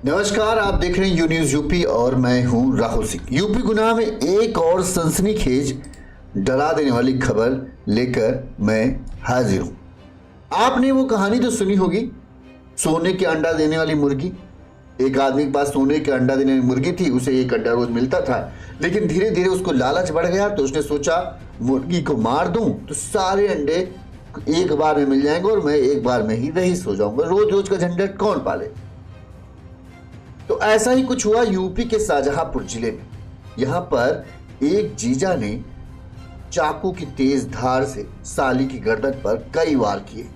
नमस्कार, आप देख रहे हैं यू न्यूज यूपी और मैं हूं राहुल सिंह। यूपी गुना में एक और सनसनीखेज डरा देने वाली खबर लेकर मैं हाजिर हूं। आपने वो कहानी तो सुनी होगी, सोने के अंडा देने वाली मुर्गी। एक आदमी के पास सोने के अंडा देने वाली मुर्गी थी, उसे एक अंडा रोज मिलता था, लेकिन धीरे धीरे उसको लालच बढ़ गया तो उसने सोचा मुर्गी को मार दूं तो सारे अंडे एक बार में मिल जाएंगे और मैं एक बार में ही रईस हो जाऊंगा। रोज रोज का झंझट कौन पाले। तो ऐसा ही कुछ हुआ यूपी के शाहजहांपुर जिले में। यहां पर एक जीजा ने चाकू की तेज धार से साली की गर्दन पर कई वार किए।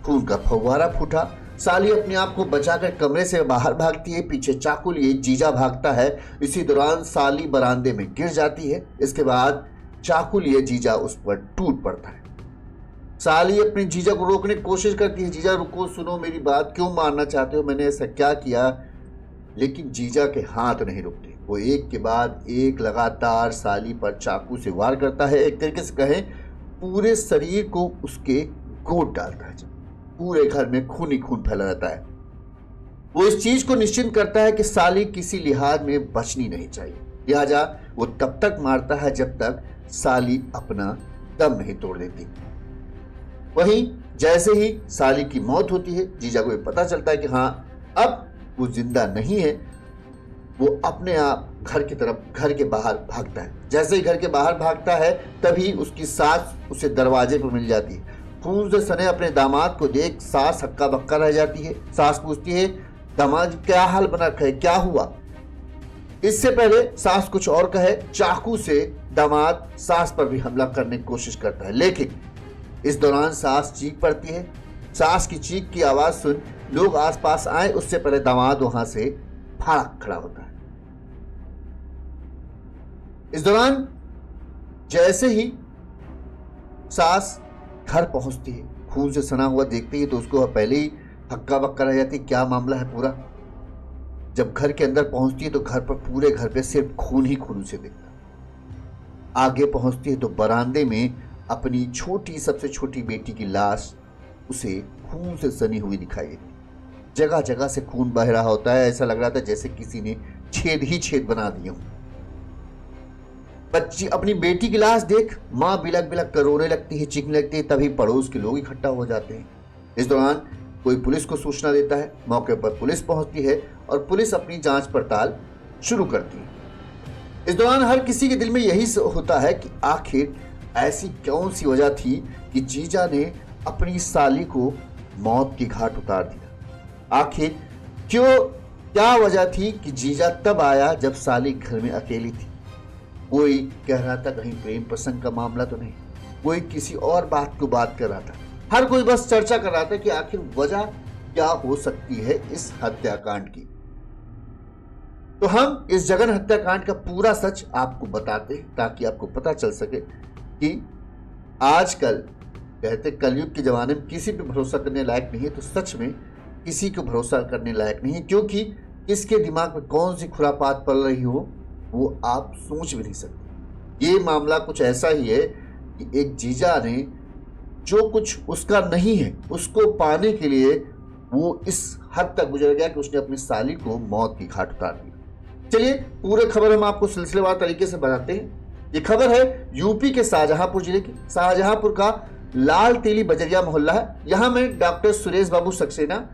खून का फव्वारा फूटा। साली अपने आप को बचाकर कमरे से बाहर भागती है, पीछे चाकू लिए जीजा भागता है। इसी दौरान साली बरामदे में गिर जाती है। इसके बाद चाकू लिए जीजा उस पर टूट पड़ता है। साली अपने जीजा को रोकने की कोशिश करती है, जीजा रुको, सुनो मेरी बात, क्यों मारना चाहते हो, मैंने ऐसा क्या किया। लेकिन जीजा के हाथ नहीं रुकते। वो एक के बाद एक लगातार साली पर चाकू से वार करता है। एक तरीके से कहें पूरे शरीर को उसके गोद डालता है। पूरे घर में खून ही खून फैला रहता है। वो इस चीज को निश्चिंत करता है कि साली किसी लिहाज में बचनी नहीं चाहिए, लिहाजा वो तब तक मारता है जब तक साली अपना दम नहीं तोड़ देती। वहीं जैसे ही साली की मौत होती है, जीजा को पता चलता है कि हाँ अब वो जिंदा नहीं है। वो अपने आप घर के बाहर भागता है। जैसे ही घर के बाहर भागता है तभी उसकी सास उसे दरवाजे पर मिल जाती है। खून से सने अपने दामाद को देख सास हक्का बक्का रह जाती है। सास पूछती है, दामाद क्या हाल बना रखा है, क्या हुआ। इससे पहले सास कुछ और कहे, चाकू से दामाद सास पर भी हमला करने की कोशिश करता है, लेकिन इस दौरान सास चीख पड़ती है। सास की चीख की आवाज सुन लोग आसपास आए, उससे पहले दामाद वहां से भाग खड़ा होता है। इस दौरान जैसे ही सास घर पहुंचती है, खून से सना हुआ देखती है तो उसको पहले ही हक्का बक्का रह जाती है, क्या मामला है पूरा। जब घर के अंदर पहुंचती है तो घर पर पूरे घर पे सिर्फ खून ही खून से दिखता। आगे पहुंचती है तो बरामदे में अपनी सबसे छोटी बेटी की लाश उसे खून से सनी हुई दिखाई देती। जगह जगह से खून बह रहा होता है, ऐसा लग रहा था जैसे किसी ने छेद ही छेद बना दिए हों। बच्ची अपनी बेटी की लाश देख मां बिलक बिलक कर रोने लगती है, चीखने लगती है। तभी पड़ोस के लोग इकट्ठा हो जाते हैं। इस दौरान कोई पुलिस को सूचना देता है। मौके पर पुलिस पहुंचती है और पुलिस अपनी जांच पड़ताल शुरू करती है। इस दौरान हर किसी के दिल में यही होता है कि आखिर ऐसी कौन सी वजह थी कि जीजा ने अपनी साली को मौत की घाट उतार दिया। आखिर क्या वजह थी कि जीजा तब आया जब साली घर में अकेली थी। कोई कह रहा था कहीं प्रेम प्रसंग का मामला तो नहीं, कोई किसी और बात को बात कर रहा था। हर कोई बस चर्चा कर रहा था कि आखिर वजह क्या हो सकती है इस हत्याकांड की। तो हम इस जघन हत्याकांड का पूरा सच आपको बताते हैं ताकि आपको पता चल सके कि आजकल कहते कलयुग के जमाने में किसी पे भरोसा करने लायक नहीं है, तो सच में किसी को भरोसा करने लायक नहीं है, क्योंकि किसके दिमाग में कौन सी खुरापात पल रही हो वो आप सोच भी नहीं सकते। ये मामला कुछ ऐसा ही है कि एक जीजा ने जो कुछ उसका नहीं है उसको पाने के लिए वो इस हद तक गुजर गया कि उसने अपनी साली को मौत की घाट उतार दिया। चलिए पूरे खबर हम आपको सिलसिलेवार तरीके से बताते हैं। ये खबर है यूपी के शाहजहांपुर जिले की। शाहजहांपुर का लाल तेली बजरिया मोहल्ला है। यहाँ में डॉक्टर सुरेश बाबू सक्सेना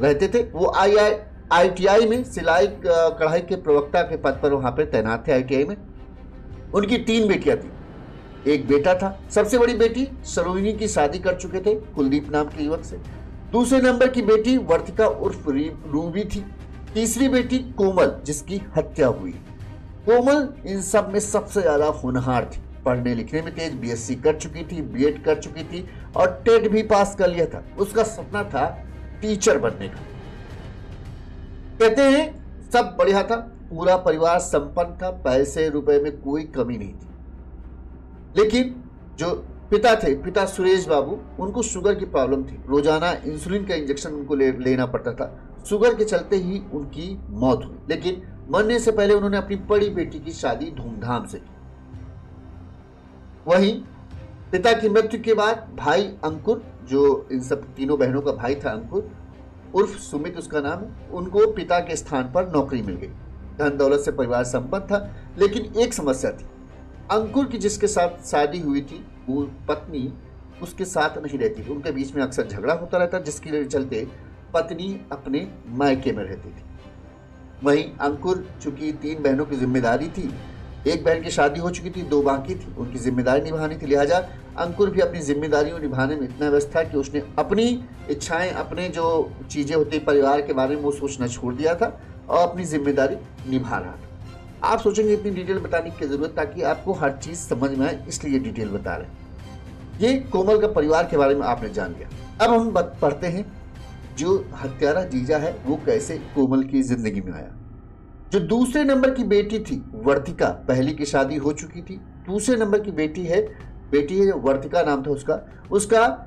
रहते थे। वो ITI में सिलाई कढ़ाई के प्रवक्ता के पद पर वहां पर तैनात थे। ITI में उनकी 3 बेटियां थी। एक बेटा था। सबसे बड़ी बेटी सरोहिनी की शादी कर चुके थे कुलदीप नाम के युवक से। दूसरे नंबर की बेटी वर्तिका उर्फ रूबी थी। तीसरी बेटी कोमल जिसकी हत्या हुई। कोमल इन सब में सबसे ज्यादा होनहार थी। पढ़ने लिखने में तेज, BSc कर चुकी थी, B.Ed कर चुकी थी और टेट भी पास कर लिया था। उसका सपना था टीचर बनने का। कहते हैं सब बढ़िया था, पूरा परिवार संपन्न था, पैसे रुपए में कोई कमी नहीं थी। लेकिन जो पिता सुरेश बाबू, उनको शुगर की प्रॉब्लम थी। रोजाना इंसुलिन का इंजेक्शन उनको लेना पड़ता था। शुगर के चलते ही उनकी मौत हुई। लेकिन मरने से पहले उन्होंने अपनी बड़ी बेटी की शादी धूमधाम से की। वहीं पिता की मृत्यु के बाद भाई अंकुर, जो इन सब तीनों बहनों का भाई था अंकुर, उर्फ सुमित उसका नाम है, उनको पिता के स्थान पर नौकरी मिल गई। धन दौलत से परिवार संपन्न था, लेकिन एक समस्या थी। अंकुर की जिसके साथ शादी हुई थी वो पत्नी उसके साथ नहीं रहती थी। उनके बीच में अक्सर झगड़ा होता रहता, जिसके चलते पत्नी अपने मायके में रहती थी। वहीं अंकुर चूंकि 3 बहनों की जिम्मेदारी थी, एक बहन की शादी हो चुकी थी, 2 बाकी थी, उनकी जिम्मेदारी निभानी थी। लिहाजा अंकुर भी अपनी जिम्मेदारियों निभाने में इतना व्यस्त था कि उसने अपनी इच्छाएं, अपने जो चीजें होती परिवार के बारे में वो सोचना छोड़ दिया था और अपनी जिम्मेदारी निभा रहा था। आप सोचेंगे इतनी डिटेल बताने की जरूरत, ताकि आपको हर चीज समझ में आए, इसलिए डिटेल बता रहे हैं। ये कोमल का परिवार के बारे में आपने जान लिया। अब हम पढ़ते हैं जो हत्यारा जीजा है वो कैसे कोमल की जिंदगी में आया। जो दूसरे नंबर की बेटी थी वर्तिका, पहली की शादी हो चुकी थी। दूसरे नंबर की बेटी है वर्तिका नाम था उसका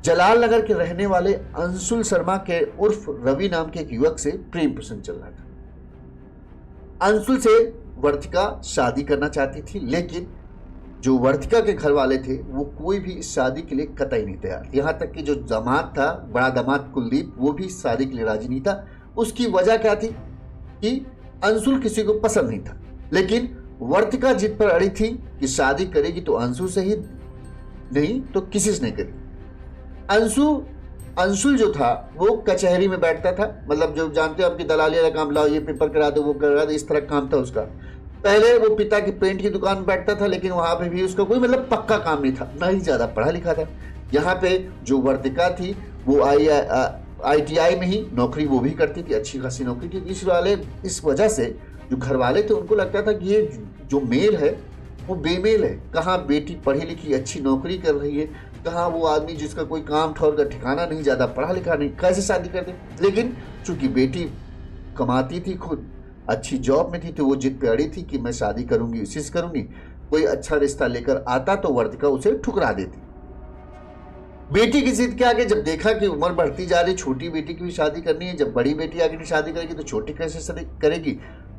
जलाल नगर के रहने वाले अंशुल शर्मा के उर्फ रवि नाम के एक युवक से प्रेम प्रसंग चल रहा था। अंशुल से वर्तिका शादी करना चाहती थी, लेकिन जो वर्तिका के घर वाले थे वो कोई भी इस शादी के लिए कतई नहीं तैयार। यहाँ तक कि जो दामाद था, बड़ा दामाद कुलदीप, वो भी शादी के लिए राजी नहीं था। उसकी वजह क्या थी कि अंशुल किसी को पसंद नहीं था, लेकिन वर्तिका जिद पर अड़ी थी कि शादी करेगी तो अंशुल से ही, नहीं तो किसी से नहीं करेगी। अंशुल जो था वो कचहरी में बैठता था, मतलब जो जानते हो आपकी दलाली का काम, लाओ ये पेपर करा दो वो करा दो, इस तरह काम था उसका। पहले वो पिता की पेंट की दुकान में बैठता था, लेकिन वहां पे भी उसका कोई मतलब पक्का काम नहीं था, ना ही ज्यादा पढ़ा लिखा था। यहाँ पे जो वर्तिका थी वो ITI में ही नौकरी वो भी करती थी, अच्छी खासी नौकरी थी। इस वजह से जो घर वाले थे उनको लगता था कि ये जो मेल है वो बेमेल है। कहाँ बेटी पढ़ी लिखी अच्छी नौकरी कर रही है, कहाँ वो आदमी जिसका कोई काम ठौर का ठिकाना नहीं, ज्यादा पढ़ा लिखा नहीं, कैसे शादी कर दे। लेकिन चूंकि बेटी कमाती थी, खुद अच्छी जॉब में थी, तो वो जिद पे अड़ी थी कि मैं शादी करूंगी, उसी से करूंगी। कोई अच्छा रिश्ता लेकर आता तो वर्तिका उसे ठुकरा देती। बेटी की जिद के आगे जब देखा कि उम्र बढ़ती जा रही, छोटी बेटी की भी शादी करनी है, जब बड़ी बेटी आगे की शादी करेगी तो छोटी कैसे करेगी,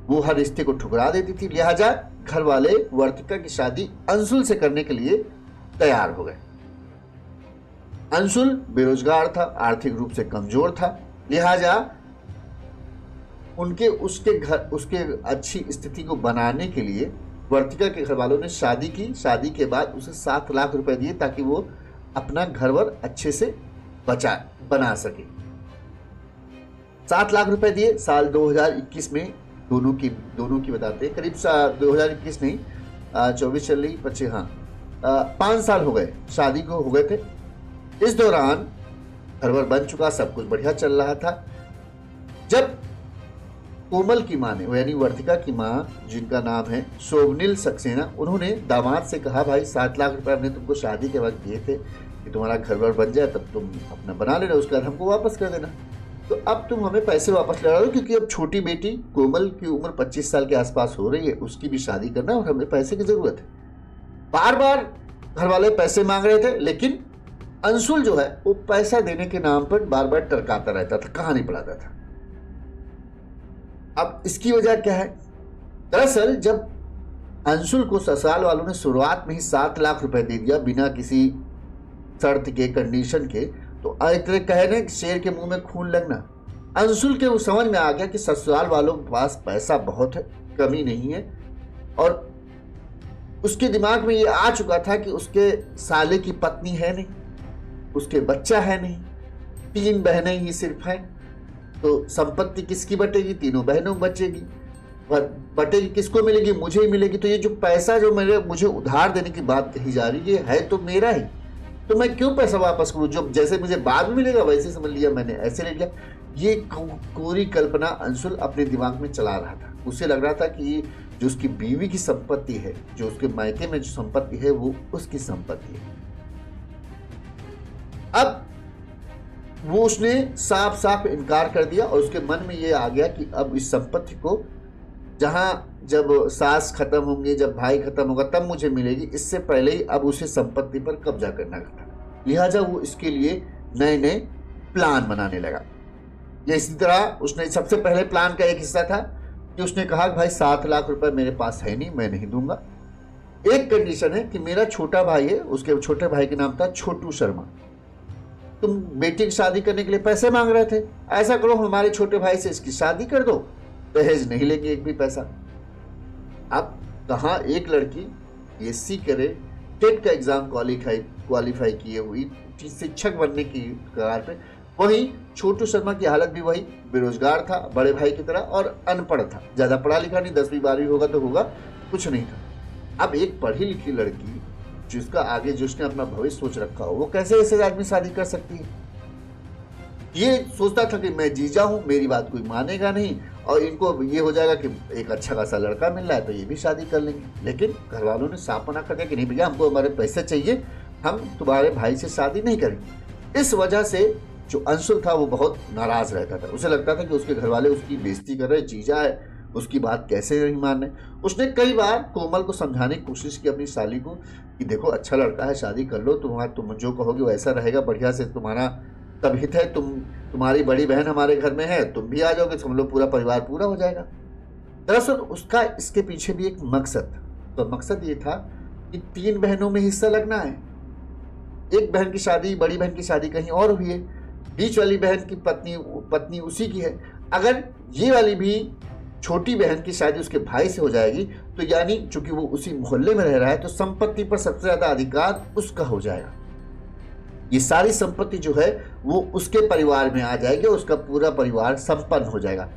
वो हर रिश्ते को ठुकरा देती थी। लिहाजा घर वाले वर्तिका की शादी अंशुल से करने के लिए तैयार हो गए। अंशुल बेरोजगार था, आर्थिक रूप से कमजोर था, लिहाजा उसके अच्छी स्थिति को बनाने के लिए वर्तिका के घर वालों ने शादी की। शादी के बाद उसे 7 लाख रुपए दिए ताकि वो अपना घर-वर अच्छे से बना सके। 7 लाख रुपए दिए। साल 2021 में दोनों की बताते हैं, करीब 2021 नहीं, 24 चल रही, 25, हाँ, 5 साल हो गए शादी को हो गए थे। इस दौरान घर-वर बन चुका, सब कुछ बढ़िया चल रहा था। जब कोमल की मां ने, यानी वर्तिका की मां, जिनका नाम है शोभनील सक्सेना, उन्होंने दामाद से कहा, भाई 7 लाख रुपए हमने तुमको शादी के वक्त दिए थे कि तुम्हारा घर-वर बन जाए, तब तुम अपना बना लेना, उसके बाद हमको वापस कर देना। तो अब तुम हमें पैसे वापस लगा दो, क्योंकि अब छोटी बेटी कोमल की उम्र 25 साल के आसपास हो रही है, उसकी भी शादी करना और हमें पैसे की जरूरत है। बार बार घर वाले पैसे मांग रहे थे, लेकिन अंशुल जो है वो पैसा देने के नाम पर बार बार टरकाता रहता था, कहानी पढ़ाता था। अब इसकी वजह क्या है? दरअसल जब अंशुल को ससुराल वालों ने शुरुआत में ही 7 लाख रुपए दे दिया बिना किसी शर्त के, कंडीशन के, तो इतने कहने शेर के मुंह में खून लगना। अंशुल के वो समझ में आ गया कि ससुराल वालों के पास पैसा बहुत है, कमी नहीं है, और उसके दिमाग में ये आ चुका था कि उसके साले की पत्नी है नहीं, उसके बच्चा है नहीं, 3 बहनें ही सिर्फ हैं, तो संपत्ति किसकी बटेगी? तीनों बहनों को बचेगी, बटेगी किसको मिलेगी? मुझे ही मिलेगी। तो ये जो पैसा जो मुझे उधार देने की बात कही जा रही है तो मेरा ही, तो मैं क्यों पैसा वापस करूं? जो जैसे मुझे बाद में मिलेगा वैसे समझ लिया मैंने, ऐसे ले लिया। ये कोरी कल्पना अंशुल अपने दिमाग में चला रहा था। उसे लग रहा था कि जो उसकी बीवी की संपत्ति है, जो उसके मायके में जो संपत्ति है, वो उसकी संपत्ति है। अब वो उसने साफ साफ इनकार कर दिया और उसके मन में ये आ गया कि अब इस संपत्ति को जब सास खत्म होंगे, जब भाई खत्म होगा, तब मुझे मिलेगी, इससे पहले ही अब उसे संपत्ति पर कब्जा करना था। लिहाजा वो इसके लिए नए नए प्लान बनाने लगा। ये इसी तरह उसने सबसे पहले प्लान का एक हिस्सा था कि उसने कहा कि भाई 7 लाख रुपए मेरे पास है नहीं, मैं नहीं दूंगा। एक कंडीशन है कि मेरा छोटा भाई है, उसके छोटे भाई का नाम था छोटू शर्मा, तुम बेटी की शादी करने के लिए पैसे मांग रहे थे, ऐसा करो हमारे छोटे भाई से इसकी शादी कर दो, दहेज नहीं लेंगे एक भी पैसा। अब कहाँ एक लड़की बीएससी करे, टेट का एग्जाम क्वालिफाई किए हुई शिक्षक बनने की कगार पे, वहीं छोटू शर्मा की हालत भी वही, बेरोजगार था बड़े भाई की तरह और अनपढ़ था, ज्यादा पढ़ा लिखा नहीं, 10वीं 12वीं होगा तो होगा, कुछ नहीं था। अब एक पढ़ी लिखी लड़की जिसका आगे जिसने अपना भविष्य सोच रखा हो, वो कैसे ऐसे आदमी शादी कर सकती है? ये सोचता था कि मैं जीजा हूं, मेरी बात कोई मानेगा नहीं और इनको ये हो जाएगा कि एक अच्छा खासा लड़का मिल रहा है तो ये भी शादी कर लेंगे। लेकिन घर वालों ने साफ मना कर दिया कि नहीं भैया, हमको हमारे पैसे चाहिए, हम तुम्हारे भाई से शादी नहीं करेंगे। इस वजह से जो अंशुल था वो बहुत नाराज रहता था, उसे लगता था कि उसके घर वाले उसकी बेइज्जती कर रहे, जीजा है उसकी बात कैसे नहीं मान रहे। उसने कई बार कोमल को समझाने की कोशिश की अपनी साली को कि देखो अच्छा लड़का है, शादी कर लो, तुम जो कहोगे वैसा रहेगा, बढ़िया से तुम्हारा तब हित है, तुम्हारी बड़ी बहन हमारे घर में है, तुम भी आ जाओगे, हम लोग पूरा परिवार पूरा हो जाएगा। दरअसल उसका इसके पीछे भी एक मकसद था। तो मकसद ये था कि 3 बहनों में हिस्सा लगना है। एक बहन की शादी, बड़ी बहन की शादी कहीं और हुई है, बीच वाली बहन की पत्नी उसी की है। अगर ये वाली भी छोटी बहन की शादी उसके भाई से हो जाएगी तो यानी चूंकि वो उसी मोहल्ले में रह रहा है तो संपत्ति पर सबसे ज्यादा अधिकार उसका हो जाएगा। ये सारी संपत्ति जो है वो उसके परिवार में आ जाएगी और उसका पूरा परिवार संपन्न हो जाएगा।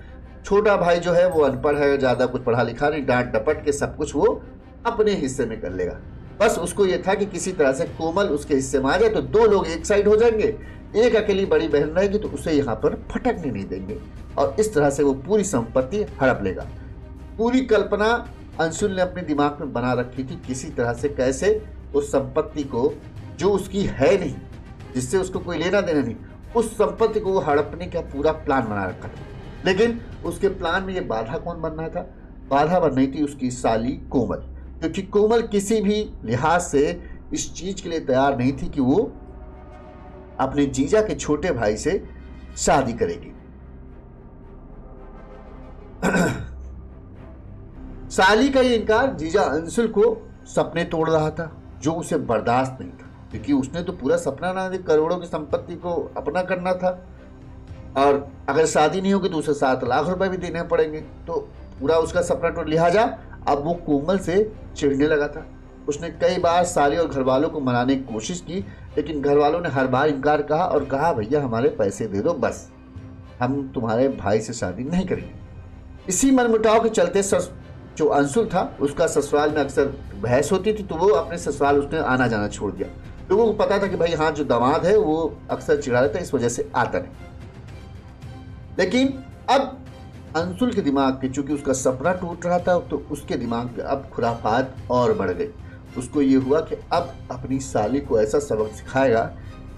छोटा भाई जो है वो अनपढ़ है, ज्यादा कुछ पढ़ा लिखा नहीं, डांट डपट के सब कुछ वो अपने हिस्से में कर लेगा। बस उसको ये था कि किसी तरह से कोमल उसके हिस्से में आ जाए तो 2 लोग एक साइड हो जाएंगे, एक अकेली बड़ी बहन रहेगी तो उसे यहाँ पर फटकने नहीं देंगे और इस तरह से वो पूरी संपत्ति हड़प लेगा। पूरी कल्पना अंशुल ने अपने दिमाग में बना रखी थी, किसी तरह से कैसे उस संपत्ति को जो उसकी है नहीं, जिससे उसको कोई लेना देना नहीं, उस संपत्ति को हड़पने का पूरा प्लान बना रखा था। लेकिन उसके प्लान में ये बाधा कौन बन रहा था? बाधा बन रही थी उसकी साली कोमल, क्योंकि कोमल किसी भी लिहाज से इस चीज के लिए तैयार नहीं थी कि वो अपने जीजा के छोटे भाई से शादी करेगी। साली का ये इनकार जीजा अंशुल को सपने तोड़ रहा था, जो उसे बर्दाश्त नहीं था, क्योंकि उसने तो पूरा सपना ना, करोड़ों की संपत्ति को अपना करना था और अगर शादी नहीं होगी तो उसे 7 लाख रुपए भी देने पड़ेंगे, तो पूरा उसका सपना टूट। लिहाजा अब वो कोमल से चिढ़ने लगा था। उसने कई बार साली और घर वालों को मनाने की कोशिश की, लेकिन घर वालों ने हर बार इनकार कहा और कहा भैया हमारे पैसे दे दो, बस हम तुम्हारे भाई से शादी नहीं करेंगे। इसी मनमुटाव के चलते जो अंशुल था उसका ससुराल में अक्सर बहस होती थी, तो वो अपने ससुराल उसने आना जाना छोड़ दिया। लोगों को पता था कि भाई हाँ जो दामाद है वो अक्सर चिढ़ा रहता है, इस वजह से आता नहीं। लेकिन अब अंशुल के दिमाग पे चूंकि उसका सपना टूट रहा था तो उसके दिमाग पे अब खुराफात और बढ़ गई। उसको ये हुआ कि अब अपनी साली को ऐसा सबक सिखाएगा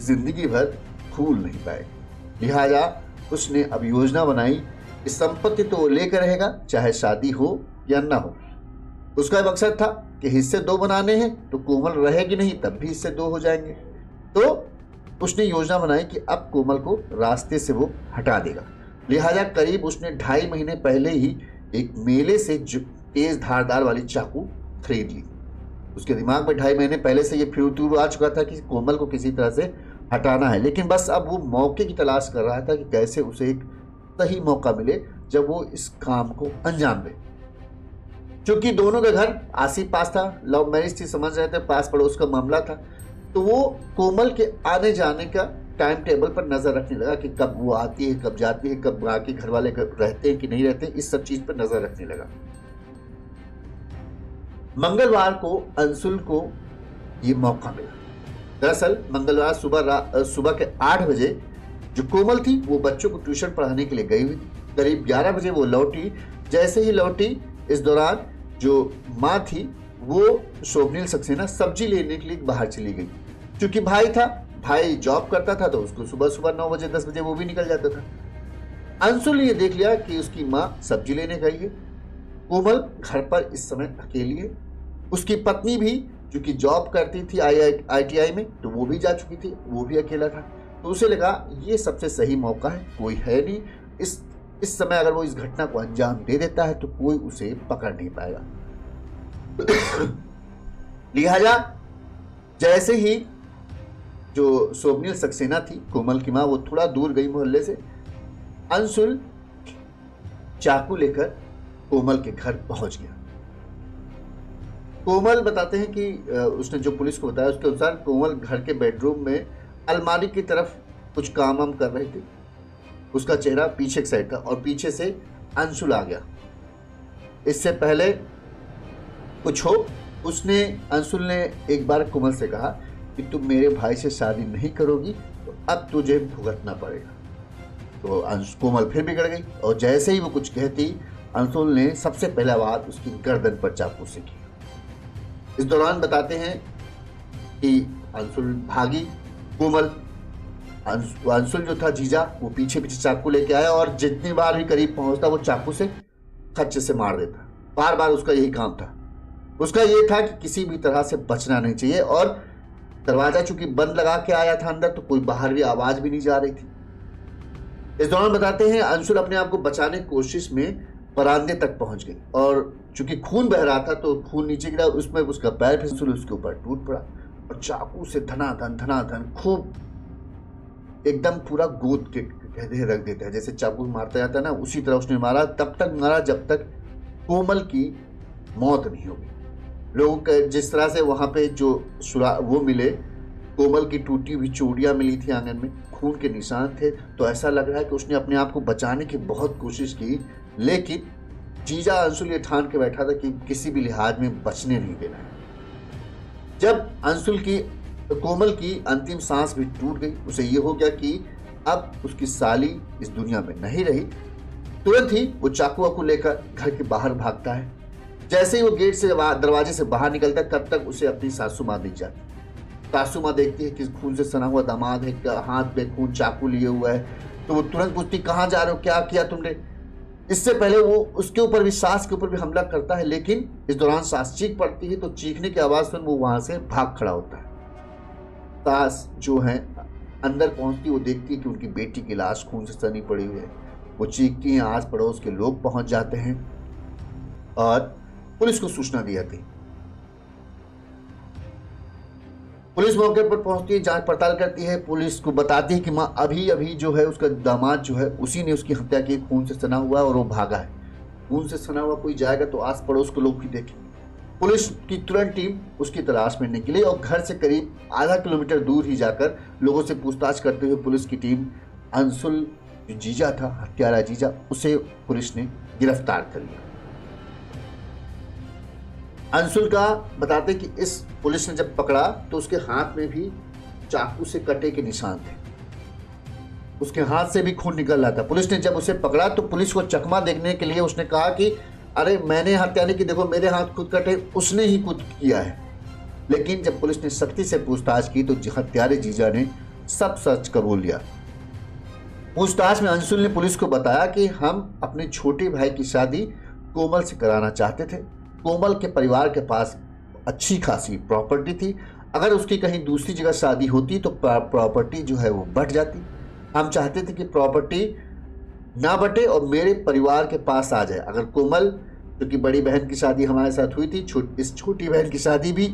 जिंदगी भर भूल नहीं पाएगा। लिहाजा उसने अब योजना बनाई, इस संपत्ति तो वो लेकर रहेगा चाहे शादी हो या ना हो। उसका मकसद था कि हिस्से 2 बनाने हैं, तो कोमल रहेगी नहीं तब भी हिस्से 2 हो जाएंगे। तो उसने योजना बनाई कि अब कोमल को रास्ते से वो हटा देगा। लिहाजा करीब उसने 2.5 महीने पहले ही एक मेले से तेज धारदार वाली चाकू खरीद ली। उसके दिमाग में 2.5 महीने पहले से ये फिर आ चुका था कि कोमल को किसी तरह से हटाना है, लेकिन बस अब वो मौके की तलाश कर रहा था कि कैसे उसे एक सही मौका मिले जब वो इस काम को अंजाम दे। क्योंकि दोनों के घर आस ही पास था, लव मैरिज थी, समझ रहे थे, पास पड़ोस का मामला था, तो वो कोमल के आने जाने का टाइम टेबल पर नजर रखने लगा कि कब वो आती है, कब जाती है, कब बाकी घर वाले रहते हैं कि नहीं रहते, इस सब चीज पर नजर रखने लगा। मंगलवार को अंशुल को ये मौका मिला। दरअसल मंगलवार सुबह के 8 बजे जो कोमल थी वो बच्चों को ट्यूशन पढ़ाने के लिए गई हुई थी। करीब 11 बजे वो लौटी। जैसे ही लौटी इस दौरान जो माँ थी वो शोभनील सक्सेना सब्जी लेने के लिए बाहर चली गई। क्योंकि भाई था, भाई जॉब करता था तो उसको सुबह सुबह 9 बजे 10 बजे वो भी निकल जाता था। अंशुल ने ये देख लिया कि उसकी माँ सब्जी लेने गई है, कोमल घर पर इस समय अकेली है। उसकी पत्नी भी क्योंकि जॉब करती थी ITI में तो वो भी जा चुकी थी, वो भी अकेला था। तो उसे लगा ये सबसे सही मौका है, कोई है नहीं, इस समय अगर वो इस घटना को अंजाम दे देता है तो कोई उसे पकड़ नहीं पाएगा। लिहाजा जैसे ही जो शोभनील सक्सेना थी, कोमल की माँ, वो थोड़ा दूर गई मोहल्ले से। अंशुल चाकू लेकर कोमल के घर पहुंच गया। कोमल बताते हैं कि उसने जो पुलिस को बताया उसके अनुसार कोमल घर के बेडरूम में अलमारी की तरफ कुछ काम कर रही थी। उसका चेहरा पीछे की साइड था और पीछे से अंशुल आ गया। इससे पहले कुछ हो, अंशुल ने एक बार कोमल से कहा कि तुम मेरे भाई से शादी नहीं करोगी तो अब तुझे भुगतना पड़ेगा। तो कोमल फिर बिगड़ गई और जैसे ही वो कुछ कहती, अंशुल ने सबसे पहला वार उसकी गर्दन पर चाकू से किया। इस दौरान बताते हैं कि अंशुल भागी। कोमल अंशुल जो था जीजा, वो पीछे पीछे चाकू लेके आया और जितनी बार भी करीब पहुंचता वो चाकू से खच्चे से मार देता। बार बार उसका यही काम था। उसका ये था कि किसी भी तरह से बचना नहीं चाहिए, और दरवाजा चूंकि बंद लगा के आया था अंदर, तो कोई बाहर भी आवाज भी नहीं जा रही थी। इस दौरान बताते हैं अंशुल अपने आप को बचाने की कोशिश में बरामदे तक पहुंच गई, और चूंकि खून बह रहा था तो खून नीचे गिरा, उसमें उसका पैर फिसल, उसके ऊपर टूट पड़ा और चाकू से धनाधन खूब एकदम पूरा गोद के गहरे रख देता है। जैसे चाकू मारता जाता है ना, उसी तरह उसने मारा। तब तक मारा जब तक कोमल की मौत नहीं होगी। लोग जिस तरह से वहां पे जो वो मिले, कोमल की टूटी हुई चूड़ियां मिली थी आंगन में, खून के निशान थे, तो ऐसा लग रहा है कि उसने अपने आप को बचाने की बहुत कोशिश की, लेकिन जीजा अंशुल ये ठान के बैठा था कि किसी भी लिहाज में बचने नहीं देना है। जब कोमल की अंतिम सांस भी टूट गई, उसे ये हो गया कि अब उसकी साली इस दुनिया में नहीं रही, तुरंत ही वो चाकू वाकू लेकर घर के बाहर भागता है। जैसे ही वो गेट से दरवाजे से बाहर निकलता है, तब तक उसे अपनी सासू माँ दिख जाती। सासू माँ देखती है कि खून से सना हुआ दामाद है, हाथ में खून, चाकू लिए हुआ है, तो वो तुरंत पूछती, कहाँ जा रहे हो, क्या किया तुमने। इससे पहले वो उसके ऊपर भी, सास के ऊपर भी हमला करता है, लेकिन इस दौरान सास चीख पड़ती है, तो चीखने की आवाज सुन वो वहां से भाग खड़ा होता है। सास जो है अंदर पहुंचती, वो देखती है कि उनकी बेटी की लाश खून से सनी पड़ी हुई है। वो चीखती हैं, आस पड़ोस के लोग पहुंच जाते हैं और पुलिस को सूचना दी जाती। पुलिस मौके पर पहुंचती है, जांच पड़ताल करती है, पुलिस को बताती है कि माँ अभी जो है उसका दामाद जो है उसी ने उसकी हत्या की, खून से सना हुआ और वो भागा है। खून से सना हुआ कोई जाएगा तो आस पड़ोस के लोग भी देखेंगे। पुलिस की तुरंत टीम उसकी तलाश में निकली और घर से करीब आधा किलोमीटर दूर ही जाकर लोगों से पूछताछ करते हुए पुलिस की टीम अंशुल जो जीजा था, हत्यारा जीजा, उसे पुलिस ने गिरफ्तार कर लिया। अंशुल का बताते कि इस पुलिस ने जब पकड़ा तो उसके हाथ में भी चाकू से कटे के निशान थे, उसके हाथ से भी खून निकल रहा था। पुलिस ने जब उसे पकड़ा तो पुलिस को चकमा देखने के लिए उसने कहा कि अरे मैंने हत्या नहीं की, देखो मेरे हाथ खुद कटे, उसने ही खुद किया है। लेकिन जब पुलिस ने सख्ती से पूछताछ की तो हत्यारे जीजा ने सब सच कबूल लिया। पूछताछ में अंशुल ने पुलिस को बताया कि हम अपने छोटे भाई की शादी कोमल से कराना चाहते थे। कोमल के परिवार के पास अच्छी खासी प्रॉपर्टी थी, अगर उसकी कहीं दूसरी जगह शादी होती तो प्रॉपर्टी जो है वो बढ़ जाती। हम चाहते थे कि प्रॉपर्टी ना बटे और मेरे परिवार के पास आ जाए। अगर कोमल, क्योंकि बड़ी बहन की शादी हमारे साथ हुई थी, इस छोटी बहन की शादी भी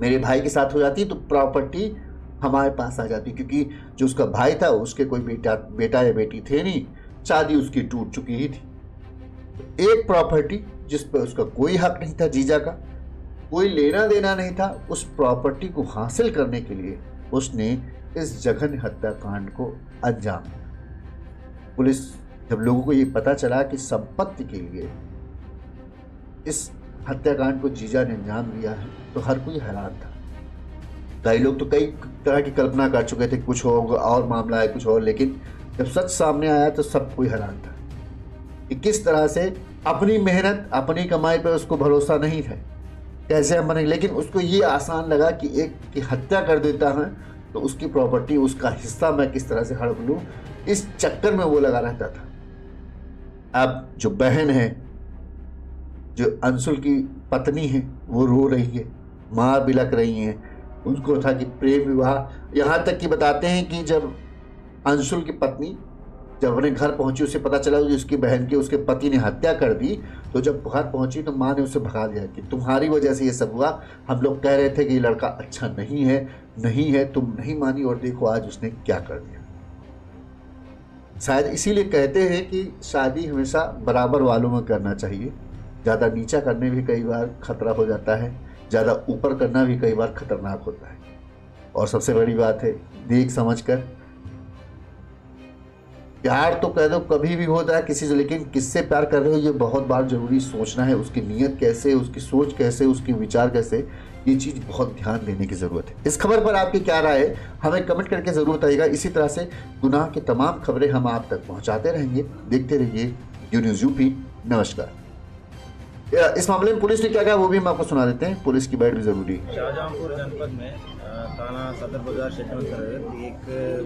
मेरे भाई के साथ हो जाती तो प्रॉपर्टी हमारे पास आ जाती, क्योंकि जो उसका भाई था उसके कोई बेटा या बेटी थे नहीं, शादी उसकी टूट चुकी ही थी। एक प्रॉपर्टी जिस पर उसका कोई हक नहीं था, जीजा का कोई लेना देना नहीं था, उस प्रॉपर्टी को हासिल करने के लिए उसने इस जघन्य हत्याकांड को अंजाम दिया। पुलिस जब लोगों को ये पता चला कि संपत्ति के लिए इस हत्याकांड को जीजा ने अंजाम दिया है तो हर कोई हैरान था। कई लोग तो कई तरह की कल्पना कर चुके थे, कुछ होगा और मामला है कुछ और, लेकिन जब सच सामने आया तो सब कोई हैरान था कि किस तरह से अपनी मेहनत, अपनी कमाई पर उसको भरोसा नहीं है, कैसे हम बनेंगे। लेकिन उसको ये आसान लगा कि एक की हत्या कर देता है तो उसकी प्रॉपर्टी, उसका हिस्सा मैं किस तरह से हड़प लूं, इस चक्कर में वो लगा रहता था। अब जो बहन है, जो अंशुल की पत्नी है, वो रो रही है, माँ बिलक रही है। उनको था कि प्रेम विवाह, यहाँ तक कि बताते हैं कि जब अंशुल की पत्नी जब अपने घर पहुंची उसे पता चला कि उसकी बहन की उसके पति ने हत्या कर दी, तो जब घर पहुंची तो माँ ने उसे भगा दिया कि तुम्हारी वजह से ये सब हुआ, हम लोग कह रहे थे कि ये लड़का अच्छा नहीं है, तुम नहीं मानी और देखो आज उसने क्या कर दिया। शायद इसीलिए कहते हैं कि शादी हमेशा बराबर वालों में करना चाहिए। ज़्यादा नीचा करने भी कई बार खतरा हो जाता है, ज़्यादा ऊपर करना भी कई बार खतरनाक होता है। और सबसे बड़ी बात है देख समझ कर। प्यार तो कह दो कभी भी होता है किसी से, लेकिन किससे प्यार कर रहे हो ये बहुत बार जरूरी सोचना है। उसकी नीयत कैसे, उसकी सोच कैसे, उसके विचार कैसे, ये चीज़ बहुत ध्यान देने की ज़रूरत है। इस खबर पर आपकी क्या राय है हमें कमेंट करके ज़रूर बताइएगा। इसी तरह से गुनाह की तमाम खबरें हम आप तक पहुंचाते रहेंगे। देखते रहिए यू न्यूज़ यूपी। नमस्कार। इस मामले में पुलिस ने क्या कहा वो भी हम आपको सुना देते हैं, पुलिस की बैठ भी जरूरी है। शाहजहांपुर जनपद में थाना सदर बाजार क्षेत्र में अंतर्गत एक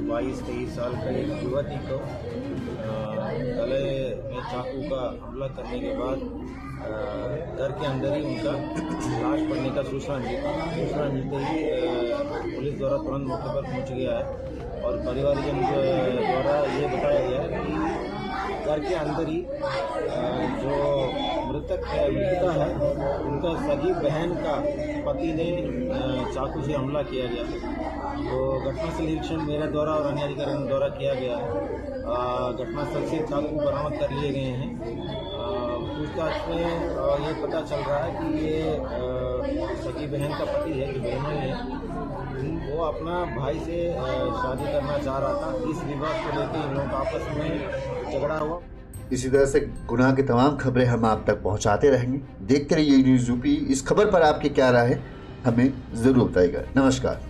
22-23 साल का एक युवती को गले में चाकू का हमला करने के बाद घर के अंदर ही उनका लाश पड़ने का सूचना मिलते ही पुलिस द्वारा तुरंत मौके पर पहुंच गया है और परिवारजन द्वारा ये बताया गया है कि घर के अंदर ही जो मृतका है उनका सगी बहन का पति ने चाकू से हमला किया गया। तो घटनास्थल निरीक्षण मेरे द्वारा और अन्य अधिकारियों द्वारा किया गया है। घटनास्थल से चाकू बरामद कर लिए गए हैं। पूछताछ में ये पता चल रहा है कि ये सगी बहन का पति है, जो बहन है वो अपना भाई से शादी करना चाह रहा था। इस विवाद को लेकर इन लोगों का आपस में झगड़ा हुआ। इसी तरह से गुनाह की तमाम खबरें हम आप तक पहुंचाते रहेंगे। देखते रहिए न्यूज़ यूपी। इस खबर पर आपकी क्या राय है हमें ज़रूर बताइएगा। नमस्कार।